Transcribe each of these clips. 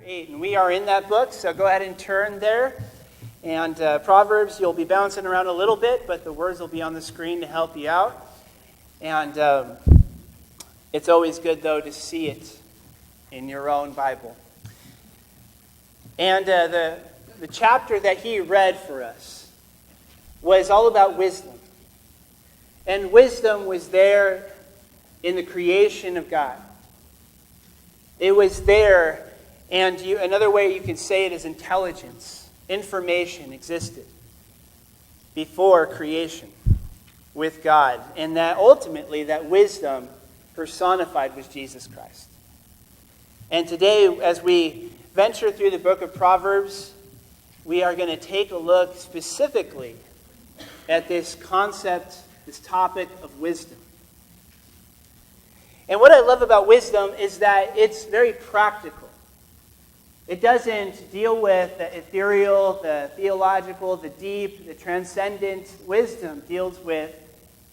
8, and we are in that book, so go ahead and turn there. And Proverbs, you'll be bouncing around a little bit, but the words will be on the screen to help you out. And it's always good, though, to see it in your own Bible. And the chapter that he read for us was all about wisdom. And wisdom was there in the creation of God. It was there, and another way you can say it is intelligence. Information existed before creation with God. And that ultimately, that wisdom personified was Jesus Christ. And today, as we venture through the book of Proverbs, we are going to take a look specifically at this concept, this topic of wisdom. And what I love about wisdom is that it's very practical. It doesn't deal with the ethereal, the theological, the deep, the transcendent. Wisdom deals with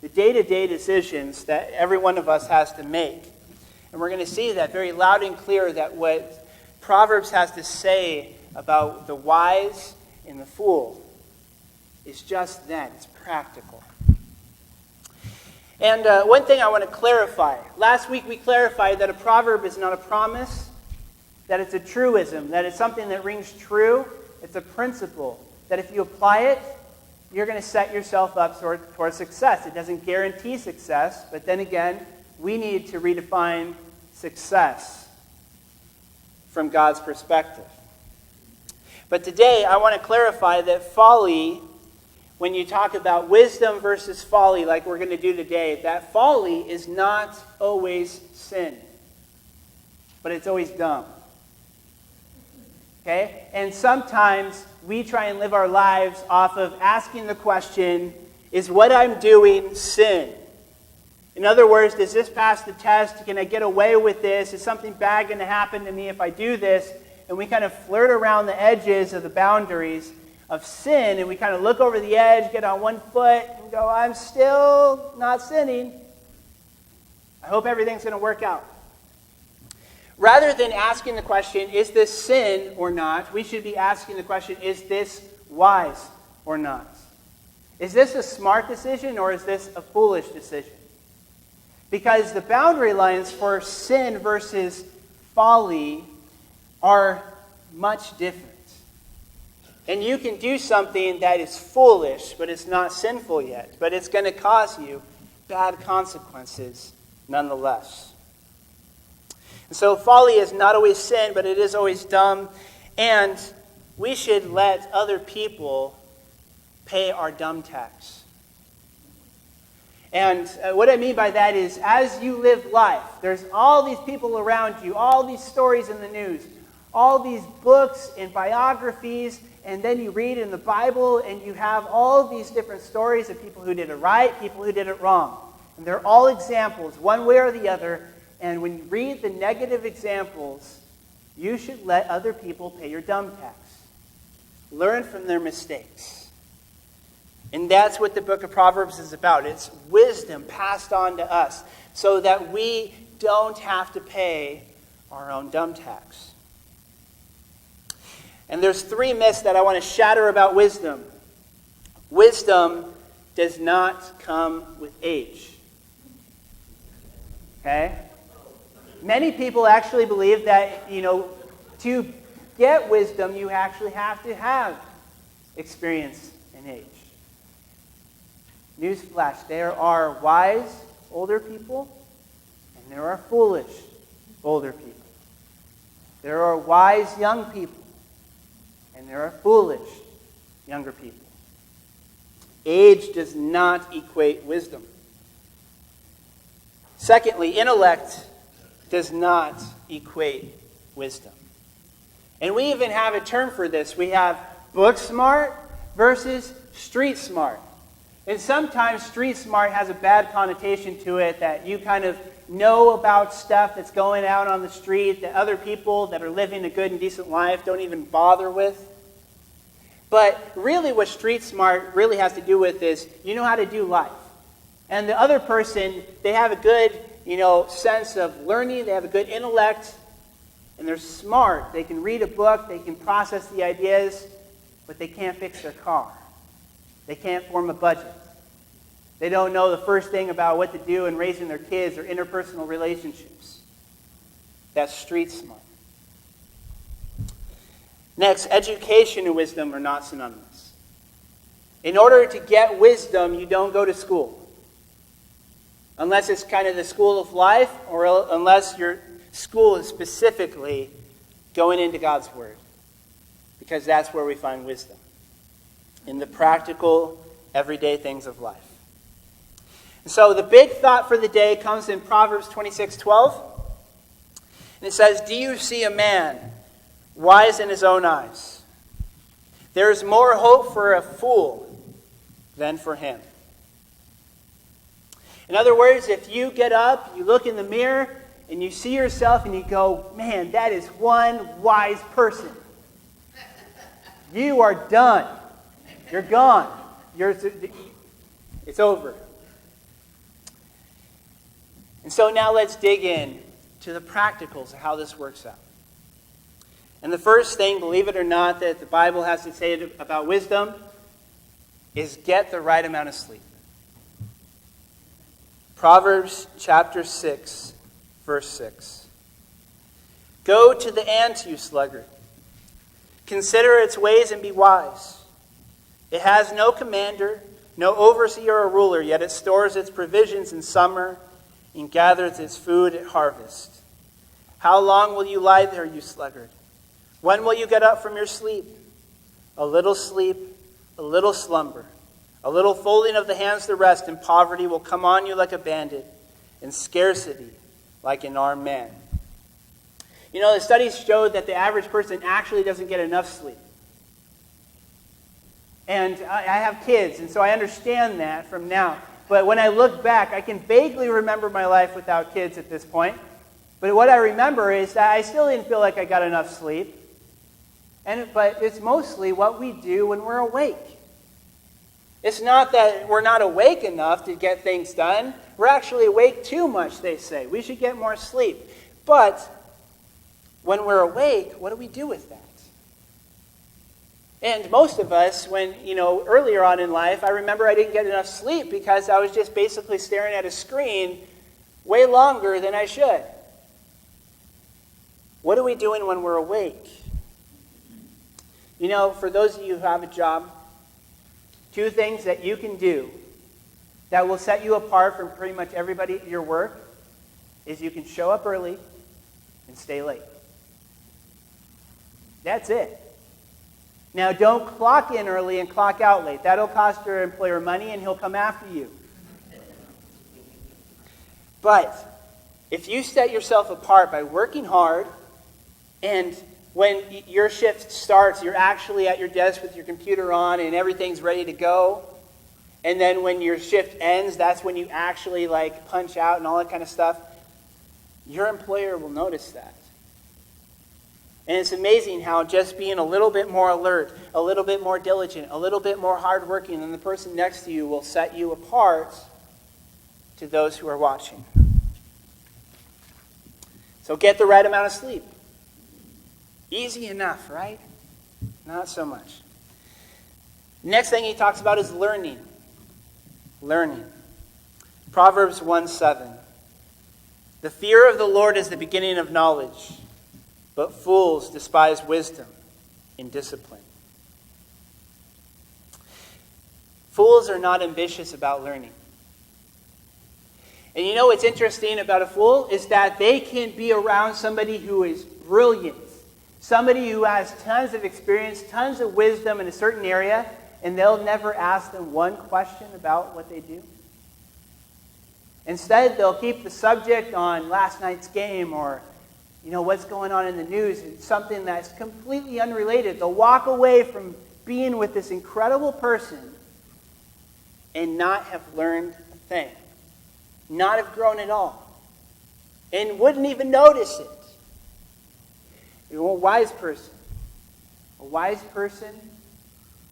the day-to-day decisions that every one of us has to make. And we're going to see that very loud and clear, that what Proverbs has to say about the wise and the fool is just that. It's practical. And one thing I want to clarify. Last week we clarified that a proverb is not a promise, that it's a truism, that it's something that rings true. It's a principle that if you apply it, you're going to set yourself up toward success. It doesn't guarantee success, but then again, we need to redefine success from God's perspective. But today, I want to clarify that folly, when you talk about wisdom versus folly, like we're going to do today, that folly is not always sin, but it's always dumb. Okay? And sometimes we try and live our lives off of asking the question, is what I'm doing sin? In other words, does this pass the test? Can I get away with this? Is something bad going to happen to me if I do this? And we kind of flirt around the edges of the boundaries of sin, and we kind of look over the edge, get on one foot, and go, I'm still not sinning. I hope everything's going to work out. Rather than asking the question, is this sin or not, we should be asking the question, is this wise or not? Is this a smart decision or is this a foolish decision? Because the boundary lines for sin versus folly are much different. And you can do something that is foolish, but it's not sinful yet. But it's going to cause you bad consequences nonetheless. And so folly is not always sin, but it is always dumb. And we should let other people pay our dumb tax. And what I mean by that is, as you live life, there's all these people around you, all these stories in the news, all these books and biographies, and then you read in the Bible, and you have all these different stories of people who did it right, people who did it wrong. And they're all examples, one way or the other. And when you read the negative examples, you should let other people pay your dumb tax. Learn from their mistakes. And that's what the book of Proverbs is about. It's wisdom passed on to us so that we don't have to pay our own dumb tax. And there's 3 myths that I want to shatter about wisdom. Wisdom does not come with age. Okay? Many people actually believe that, to get wisdom, you actually have to have experience in age. Newsflash, there are wise older people, and there are foolish older people. There are wise young people, and there are foolish younger people. Age does not equate wisdom. Secondly, intellect does not equate wisdom. And we even have a term for this. We have book smart versus street smart. And sometimes street smart has a bad connotation to it, that you kind of know about stuff that's going out on the street that other people that are living a good and decent life don't even bother with. But really what street smart really has to do with is you know how to do life. And the other person, they have a good, sense of learning, they have a good intellect, and they're smart. They can read a book, they can process the ideas, but they can't fix their car. They can't form a budget. They don't know the first thing about what to do in raising their kids or interpersonal relationships. That's street smart. Next, education and wisdom are not synonymous. In order to get wisdom, you don't go to school. Unless it's kind of the school of life, or unless your school is specifically going into God's Word. Because that's where we find wisdom. In the practical, everyday things of life. And so the big thought for the day comes in Proverbs 26:12. And it says, "Do you see a man wise in his own eyes? There is more hope for a fool than for him." In other words, if you get up, you look in the mirror, and you see yourself and you go, "Man, that is one wise person." You are done. You're gone. It's over. And so now let's dig in to the practicals of how this works out. And the first thing, believe it or not, that the Bible has to say about wisdom is get the right amount of sleep. Proverbs chapter 6, verse 6. "Go to the ant, you sluggard. Consider its ways and be wise. It has no commander, no overseer or ruler, yet it stores its provisions in summer and gathers its food at harvest. How long will you lie there, you sluggard? When will you get up from your sleep? A little slumber, a little folding of the hands to rest, and poverty will come on you like a bandit, and scarcity like an armed man." You know, the studies show that the average person actually doesn't get enough sleep. And I have kids, and so I understand that from now. But when I look back, I can vaguely remember my life without kids at this point. But what I remember is that I still didn't feel like I got enough sleep. But it's mostly what we do when we're awake. It's not that we're not awake enough to get things done. We're actually awake too much, they say. We should get more sleep. But when we're awake, what do we do with that? And most of us, earlier on in life, I remember I didn't get enough sleep because I was just basically staring at a screen way longer than I should. What are we doing when we're awake? You know, for those of you who have a job, 2 things that you can do that will set you apart from pretty much everybody at your work is you can show up early and stay late. That's it. Now, don't clock in early and clock out late. That'll cost your employer money, and he'll come after you. But if you set yourself apart by working hard, and when your shift starts, you're actually at your desk with your computer on, and everything's ready to go, and then when your shift ends, that's when you actually punch out and all that kind of stuff, your employer will notice that. And it's amazing how just being a little bit more alert, a little bit more diligent, a little bit more hardworking than the person next to you will set you apart to those who are watching. So get the right amount of sleep. Easy enough, right? Not so much. Next thing he talks about is learning. Learning. Proverbs 1:7. "The fear of the Lord is the beginning of knowledge, but fools despise wisdom and discipline." Fools are not ambitious about learning. And you know what's interesting about a fool is that they can be around somebody who is brilliant, somebody who has tons of experience, tons of wisdom in a certain area, and they'll never ask them one question about what they do. Instead, they'll keep the subject on last night's game or what's going on in the news. It's something that's completely unrelated. They'll walk away from being with this incredible person and not have learned a thing. Not have grown at all. And wouldn't even notice it. A wise person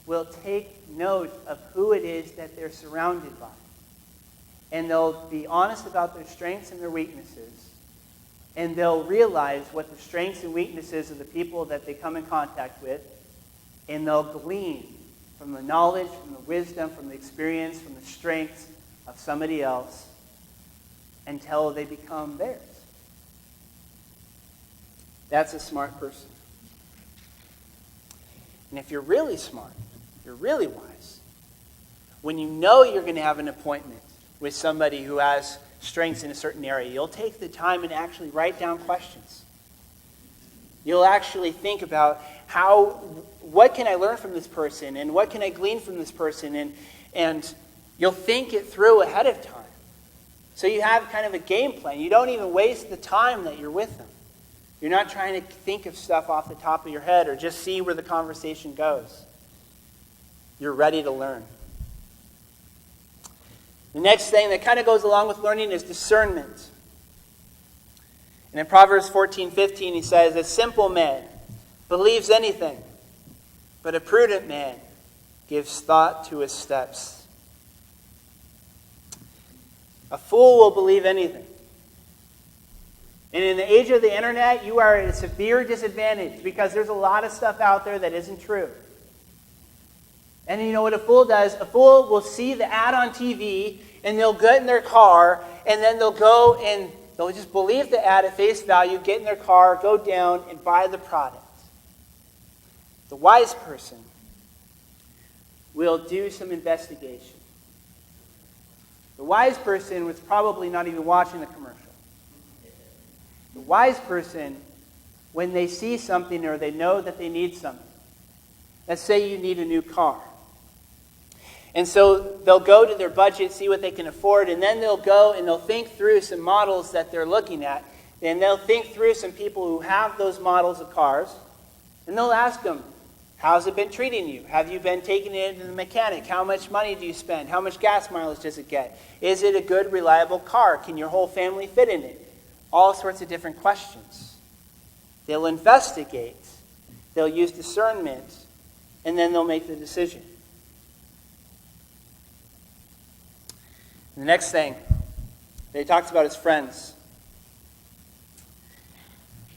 will take note of who it is that they're surrounded by. And they'll be honest about their strengths and their weaknesses. and they'll realize what the strengths and weaknesses of the people that they come in contact with, and they'll glean from the knowledge, from the wisdom, from the experience, from the strengths of somebody else until they become theirs. That's a smart person. And if you're really smart, you're really wise, when you know you're going to have an appointment with somebody who has strengths in a certain area, you'll take the time and actually write down questions. You'll actually think about what can I learn from this person, and what can I glean from this person, and you'll think it through ahead of time. So you have kind of a game plan. You don't even waste the time that you're with them. You're not trying to think of stuff off the top of your head or just see where the conversation goes. You're ready to learn. The next thing that kind of goes along with learning is discernment. And in Proverbs 14:15, he says, "A simple man believes anything, but a prudent man gives thought to his steps." A fool will believe anything. And in the age of the internet, you are at a severe disadvantage because there's a lot of stuff out there that isn't true. And you know what a fool does? A fool will see the ad on TV, and they'll get in their car, and then they'll go and they'll just believe the ad at face value, get in their car, go down, and buy the product. The wise person will do some investigation. The wise person was probably not even watching the commercial. The wise person, when they see something or they know that they need something, let's say you need a new car. And so they'll go to their budget, see what they can afford, and then they'll go and they'll think through some models that they're looking at, and they'll think through some people who have those models of cars, and they'll ask them, how's it been treating you? Have you been taking it to the mechanic? How much money do you spend? How much gas mileage does it get? Is it a good, reliable car? Can your whole family fit in it? All sorts of different questions. They'll investigate. They'll use discernment. And then they'll make the decision. The next thing that he talks about is friends.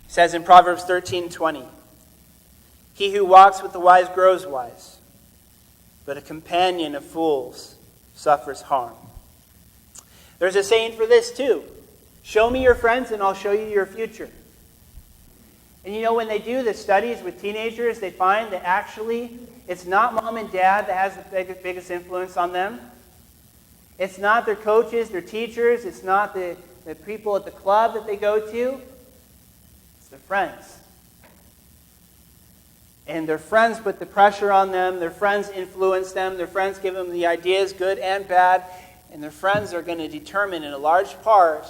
He says in Proverbs 13:20, "He who walks with the wise grows wise, but a companion of fools suffers harm." There's a saying for this too. Show me your friends and I'll show you your future. And you know, when they do the studies with teenagers, they find that actually it's not mom and dad that has the biggest influence on them. It's not their coaches, their teachers. It's not the people at the club that they go to. It's their friends. And their friends put the pressure on them. Their friends influence them. Their friends give them the ideas, good and bad. And their friends are going to determine in a large part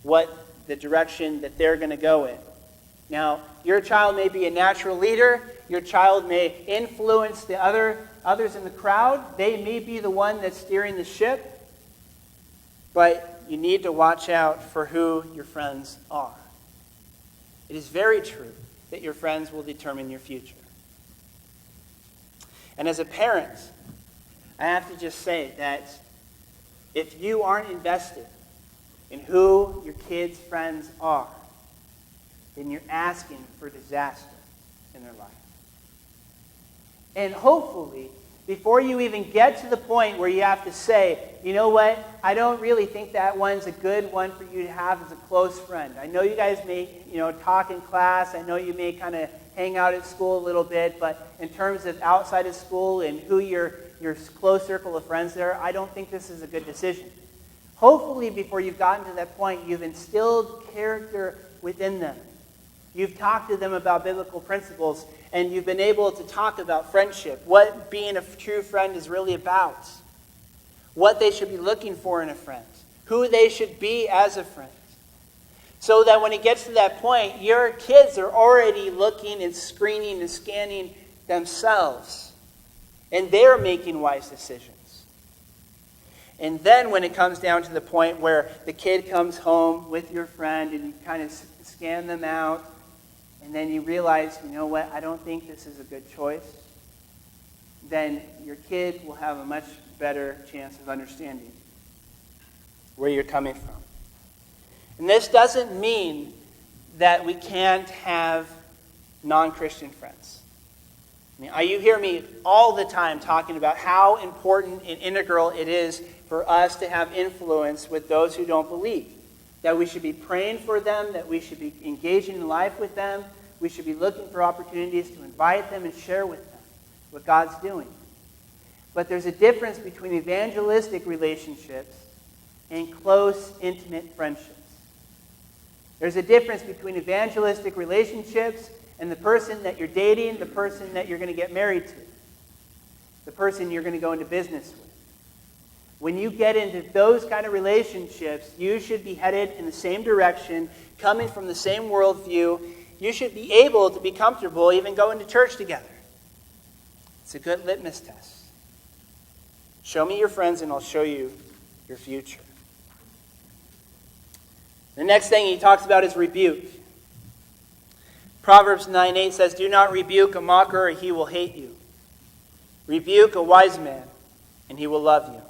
what the direction that they're going to go in. Now, your child may be a natural leader. Your child may influence the others in the crowd. They may be the one that's steering the ship. But you need to watch out for who your friends are. It is very true that your friends will determine your future. And as a parent, I have to just say that if you aren't invested in who your kids' friends are, then you're asking for disaster in their life. And hopefully, before you even get to the point where you have to say, you know what, I don't really think that one's a good one for you to have as a close friend. I know you guys may, talk in class. I know you may kind of hang out at school a little bit, but in terms of outside of school and who your close circle of friends there, I don't think this is a good decision. Hopefully, before you've gotten to that point, you've instilled character within them. You've talked to them about biblical principles, and you've been able to talk about friendship, what being a true friend is really about, what they should be looking for in a friend, who they should be as a friend. So that when it gets to that point, your kids are already looking and screening and scanning themselves, and they're making wise decisions. And then when it comes down to the point where the kid comes home with your friend and you kind of scan them out, and then you realize, you know what, I don't think this is a good choice, then your kid will have a much better chance of understanding where you're coming from. And this doesn't mean that we can't have non-Christian friends. I mean, you hear me all the time talking about how important and integral it is for us to have influence with those who don't believe. That we should be praying for them, that we should be engaging in life with them, we should be looking for opportunities to invite them and share with them what God's doing. But there's a difference between evangelistic relationships and close, intimate friendships. There's a difference between evangelistic relationships and the person that you're dating, the person that you're going to get married to, the person you're going to go into business with. When you get into those kind of relationships, you should be headed in the same direction, coming from the same worldview. You should be able to be comfortable even going to church together. It's a good litmus test. Show me your friends and I'll show you your future. The next thing he talks about is rebuke. Proverbs 9:8 says, "Do not rebuke a mocker or he will hate you. Rebuke a wise man and he will love you.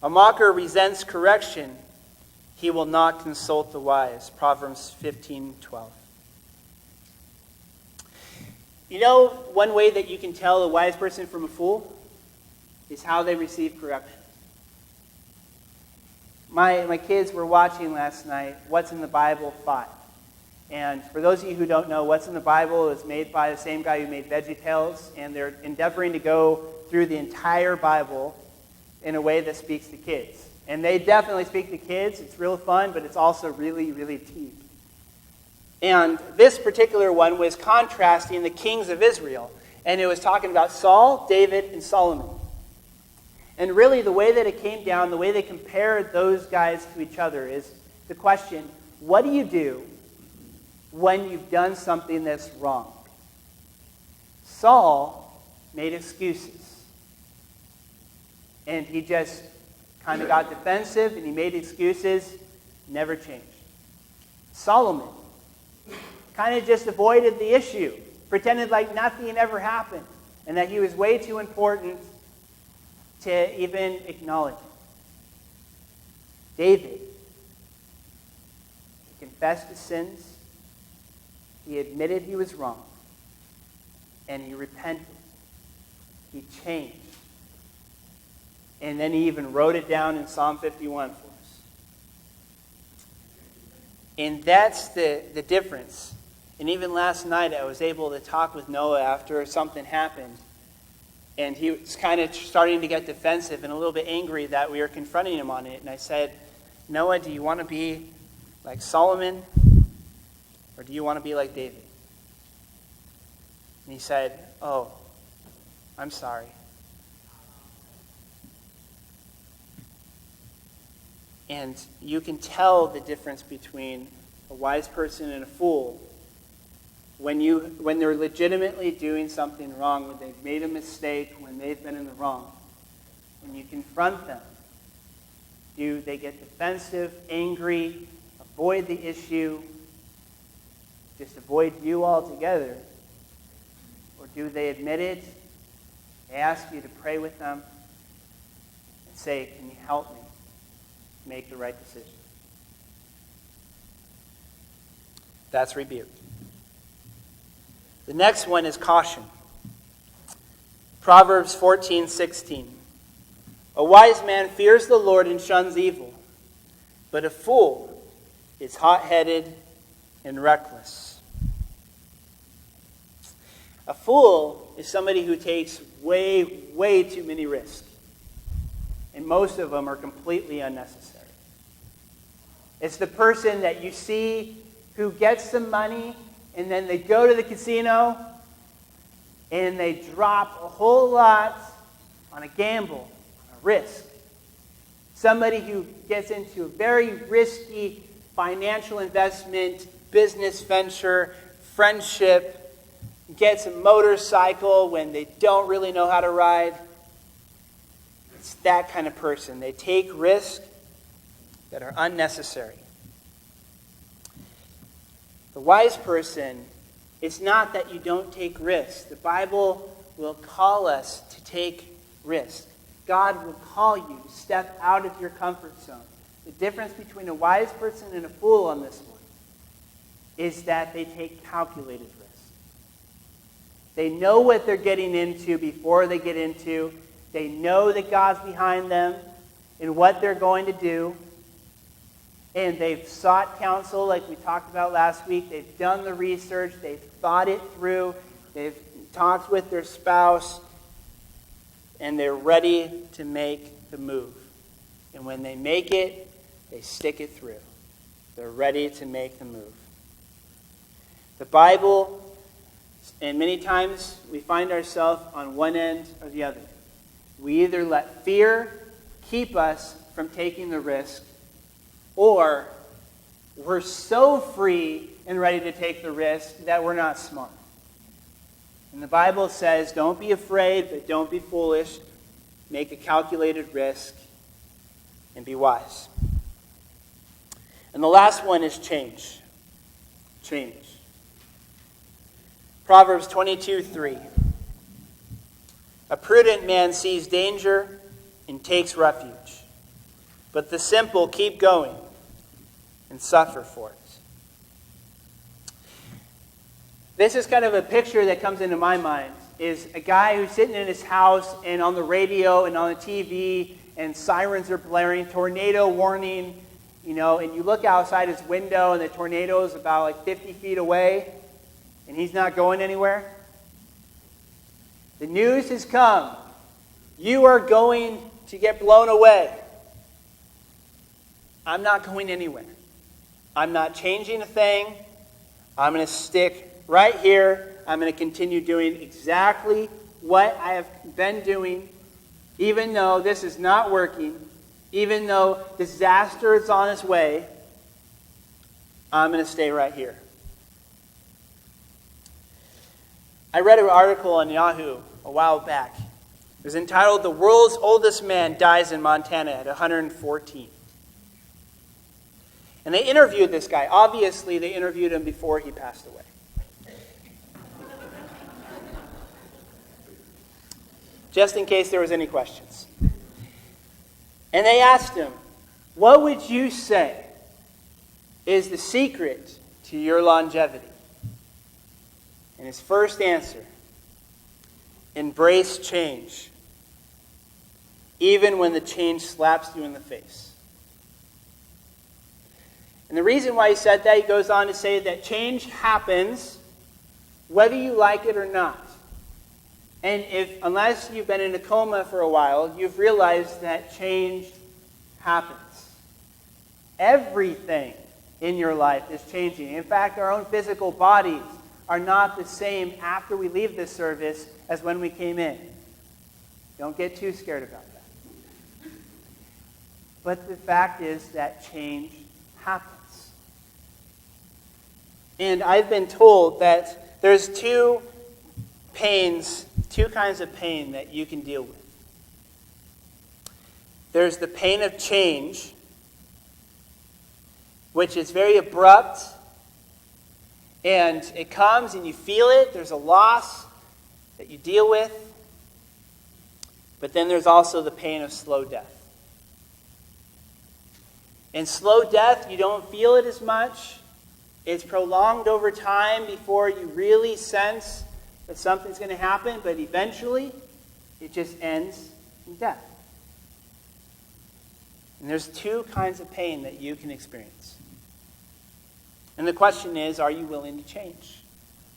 A mocker resents correction. He will not consult the wise." Proverbs 15:12. You know, one way that you can tell a wise person from a fool is how they receive correction. My kids were watching last night What's in the Bible 5. And for those of you who don't know, What's in the Bible is made by the same guy who made VeggieTales, and they're endeavoring to go through the entire Bible in a way that speaks to kids. And they definitely speak to kids. It's real fun, but it's also really, really deep. And this particular one was contrasting the kings of Israel. And it was talking about Saul, David, and Solomon. And really the way that it came down, the way they compared those guys to each other is the question, what do you do when you've done something that's wrong? Saul made excuses. And he just kind of got defensive and he made excuses, never changed. Solomon kind of just avoided the issue, pretended like nothing ever happened, and that he was way too important to even acknowledge it. David, he confessed his sins, he admitted he was wrong, and he repented. He changed. And then he even wrote it down in Psalm 51 for us. And that's the difference. And even last night I was able to talk with Noah after something happened. And he was kind of starting to get defensive and a little bit angry that we were confronting him on it. And I said, Noah, do you want to be like Solomon? Or do you want to be like David? And he said, oh, I'm sorry. And you can tell the difference between a wise person and a fool when they're legitimately doing something wrong, when they've made a mistake, when they've been in the wrong. When you confront them, do they get defensive, angry, avoid the issue, just avoid you altogether? Or do they admit it, they ask you to pray with them, and say, can you help me make the right decision? That's rebuke. The next one is caution. Proverbs 14:16. A wise man fears the Lord and shuns evil, but a fool is hot-headed and reckless. A fool is somebody who takes way, way too many risks. And most of them are completely unnecessary. It's the person that you see who gets some money and then they go to the casino and they drop a whole lot on a gamble, a risk. Somebody who gets into a very risky financial investment, business venture, friendship, gets a motorcycle when they don't really know how to ride. It's that kind of person. They take risks that are unnecessary. The wise person, it's not that you don't take risks. The Bible will call us to take risks. God will call you to step out of your comfort zone. The difference between a wise person and a fool on this one is that they take calculated risks. They know what they're getting into before they get into. They know that God's behind them and what they're going to do. And they've sought counsel like we talked about last week. They've done the research. They've thought it through. They've talked with their spouse. And they're ready to make the move. And when they make it, they stick it through. They're ready to make the move. The Bible, and many times we find ourselves on one end or the other. We either let fear keep us from taking the risk, or we're so free and ready to take the risk that we're not smart. And the Bible says, don't be afraid, but don't be foolish. Make a calculated risk and be wise. And the last one is change. Change. Proverbs 22:3. A prudent man sees danger and takes refuge, but the simple keep going and suffer for it. This is kind of a picture that comes into my mind, is a guy who's sitting in his house and on the radio and on the TV and sirens are blaring, tornado warning, and you look outside his window and the tornado is about like 50 feet away and he's not going anywhere. The news has come. You are going to get blown away. I'm not going anywhere. I'm not changing a thing. I'm going to stick right here. I'm going to continue doing exactly what I have been doing, even though this is not working, even though disaster is on its way. I'm going to stay right here. I read an article on Yahoo a while back. It was entitled, "The World's Oldest Man Dies in Montana at 114. And they interviewed this guy. Obviously, they interviewed him before he passed away. Just in case there was any questions. And they asked him, what would you say is the secret to your longevity? And his first answer, embrace change, even when the change slaps you in the face. And the reason why he said that, he goes on to say that change happens whether you like it or not. And unless you've been in a coma for a while, you've realized that change happens. Everything in your life is changing. In fact, our own physical bodies are not the same after we leave this service as when we came in. Don't get too scared about that. But the fact is that change happens. And I've been told that there's two kinds of pain that you can deal with. There's the pain of change, which is very abrupt, and it comes and you feel it. There's a loss that you deal with. But then there's also the pain of slow death. In slow death, you don't feel it as much. It's prolonged over time before you really sense that something's going to happen, but eventually it just ends in death. And there's two kinds of pain that you can experience. And the question is, are you willing to change?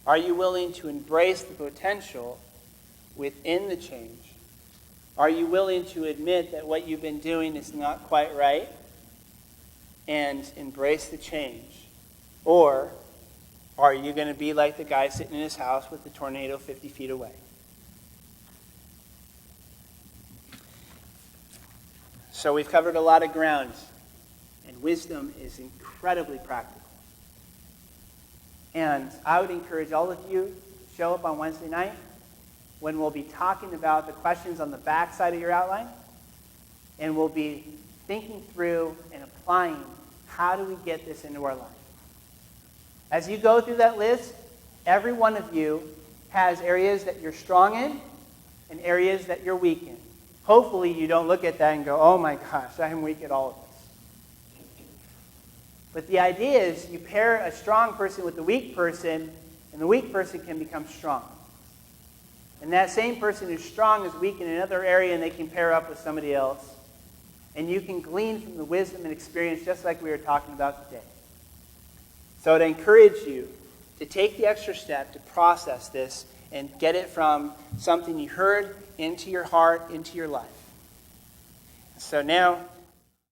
Are you willing to embrace the potential within the change? Are you willing to admit that what you've been doing is not quite right and embrace the change? Or are you going to be like the guy sitting in his house with the tornado 50 feet away? So we've covered a lot of ground, and wisdom is incredibly practical. And I would encourage all of you to show up on Wednesday night when we'll be talking about the questions on the back side of your outline, and we'll be thinking through and applying how do we get this into our life. As you go through that list, every one of you has areas that you're strong in and areas that you're weak in. Hopefully you don't look at that and go, oh my gosh, I am weak at all of this. But the idea is you pair a strong person with a weak person, and the weak person can become strong. And that same person who's strong is weak in another area, and they can pair up with somebody else. And you can glean from the wisdom and experience just like we were talking about today. So I'd encourage you to take the extra step to process this and get it from something you heard into your heart, into your life. So now,